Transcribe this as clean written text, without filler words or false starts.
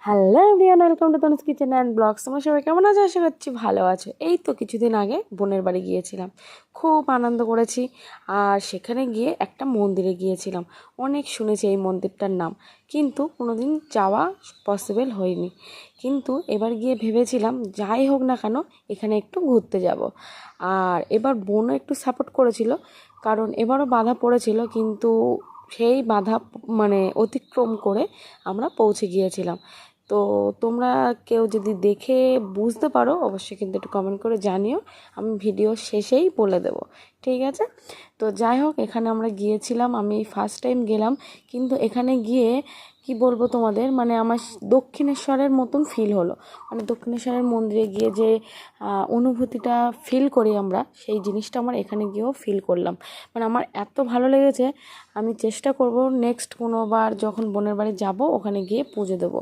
Hello everyone, welcome to Tanuj kitchen and blogs. তোমরা সবাই কেমন আছো? আশা করছি ভালো আছো। এই তো কিছুদিন আগে বোনের বাড়ি গিয়েছিলাম, খুব আনন্দ করেছি। আর সেখানে গিয়ে একটা মন্দিরে গিয়েছিলাম। অনেক শুনেছি এই মন্দিরটার নাম, কিন্তু কোনোদিন যাওয়া পসিবল হয়নি। কিন্তু এবার গিয়ে ভেবেছিলাম যাই হোক না কেন এখানে একটু ঘুরতে যাব। আর এবার বোনও একটু সাপোর্ট করেছিল, কারণ এবারও বাধা পড়েছিল, কিন্তু সেই বাধা অতিক্রম করে আমরা পৌঁছে গিয়েছিলাম। তো তোমরা কেউ যদি দেখে বুঝতে পারো অবশ্যই কিন্তু একটু কমেন্ট করে জানিও, আমি ভিডিও শেষেই বলে দেবো, ঠিক আছে? তো যাই হোক, এখানে আমরা গিয়েছিলাম, আমি ফার্স্ট টাইম গেলাম। কিন্তু এখানে গিয়ে কি বলবো তোমাদের, আমার দক্ষিণেশ্বরের মতন ফিল হলো। দক্ষিণেশ্বরের মন্দিরে গিয়ে যে অনুভূতিটা ফিল করি আমরা, সেই জিনিসটা আমার এখানে গিয়েও ফিল করলাম। আমার এত ভালো লেগেছে, আমি চেষ্টা করব নেক্সট কোনোবার যখন বোনের বাড়ি যাব ওখানে গিয়ে পুজো দেবো।